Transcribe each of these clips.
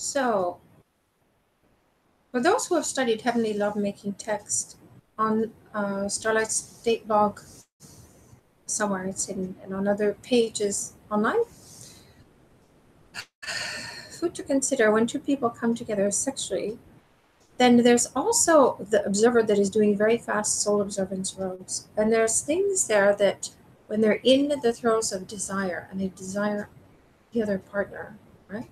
So, for those who have studied heavenly lovemaking text on Starlight's date log, somewhere it's hidden, and on other pages online, food to consider when two people come together sexually, then there's also the observer that is doing very fast soul observance roads. And there's things there that when they're in the throes of desire and they desire the other partner, right?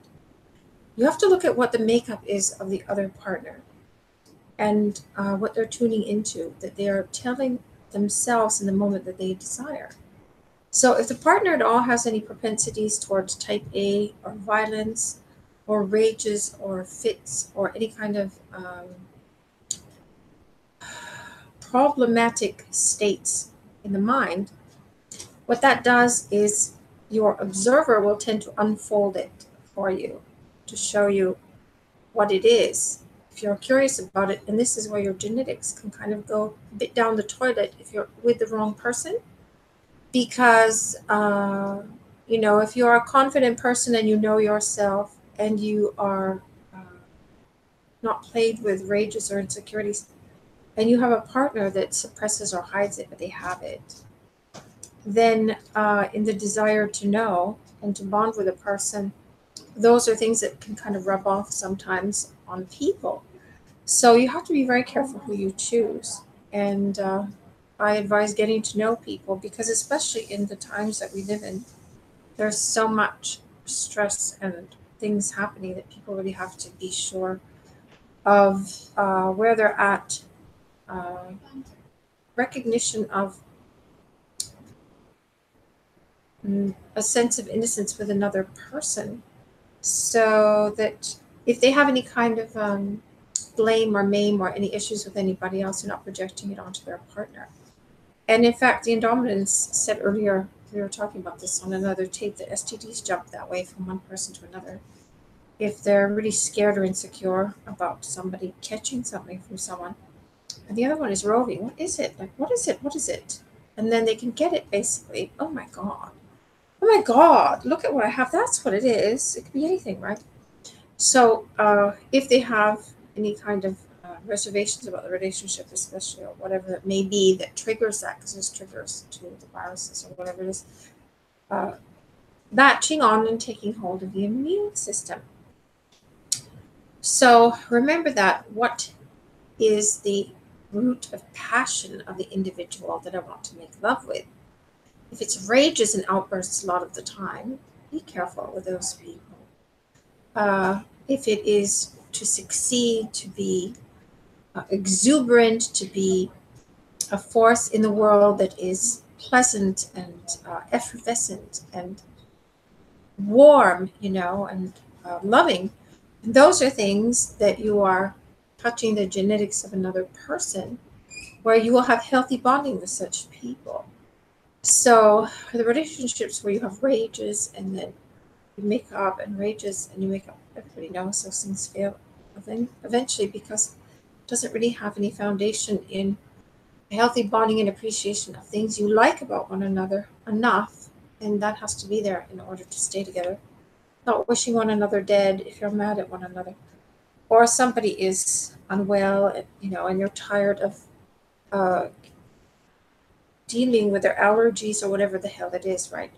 You have to look at what the makeup is of the other partner and what they're tuning into, that they are telling themselves in the moment that they desire. So if the partner at all has any propensities towards type A or violence or rages or fits or any kind of problematic states in the mind, what that does is your observer will tend to unfold it for you to show you what it is. If you're curious about it, and this is where your genetics can kind of go a bit down the toilet if you're with the wrong person, because if you're a confident person and you know yourself and you are not plagued with rages or insecurities, and you have a partner that suppresses or hides it, but they have it, then in the desire to know and to bond with a person, those are things that can kind of rub off sometimes on people. So you have to be very careful who you choose. And I advise getting to know people because, especially in the times that we live in, there's so much stress and things happening that people really have to be sure of where they're at, uh, recognition of a sense of innocence with another person, so that if they have any kind of blame or maim or any issues with anybody else, they're not projecting it onto their partner. And in fact, the Indominants said earlier, we were talking about this on another tape, that STDs jump that way from one person to another. If they're really scared or insecure about somebody catching something from someone, and the other one is roving, what is it? Like, what is it? What is it? And then they can get it basically. Oh my God. Oh my God. Look at what I have. That's what it is. It could be anything, right? So if they have any kind of reservations about the relationship, especially, or whatever it may be that triggers that, because there's triggers to the viruses or whatever it is, uh, latching on and taking hold of the immune system. So remember that what is the root of passion of the individual that I want to make love with. If it's rages and outbursts a lot of the time, be careful with those people. If it is to succeed, to be exuberant, to be a force in the world that is pleasant and effervescent and warm, and loving, those are things that you are touching the genetics of another person, where you will have healthy bonding with such people. So the relationships where you have rages and then you make up and rages and you make up, everybody knows those things fail eventually, because it doesn't really have any foundation in healthy bonding and appreciation of things you like about one another enough, and that has to be there in order to stay together. Not wishing one another dead if you're mad at one another, or somebody is unwell, and you're tired of uh, dealing with their allergies or whatever the hell it is, right?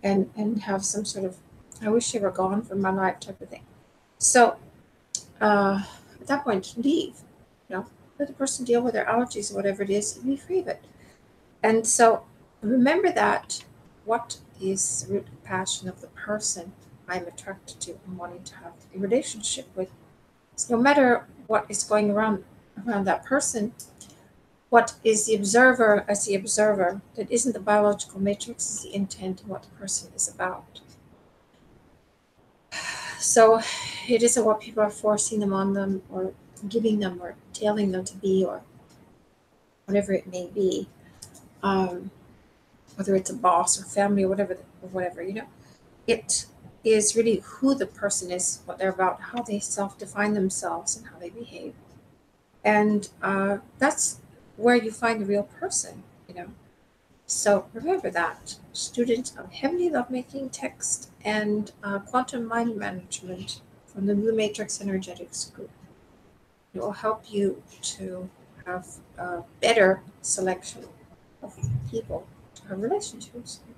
And have some sort of, I wish they were gone from my life type of thing. So at that point, leave. Let the person deal with their allergies or whatever it is, and be free of it. And so remember that what is the root passion of the person I'm attracted to and wanting to have a relationship with. So no matter what is going around that person, what is the observer as the observer, that isn't the biological matrix, is the intent and what the person is about. So it isn't what people are forcing them on them or giving them or telling them to be or whatever it may be, whether it's a boss or family or whatever. It is really who the person is, what they're about, how they self-define themselves, and how they behave. And that's where you find the real person. So remember that, student of heavenly lovemaking text and quantum mind management from the Blue Matrix Energetics group. It will help you to have a better selection of people to have relationships with.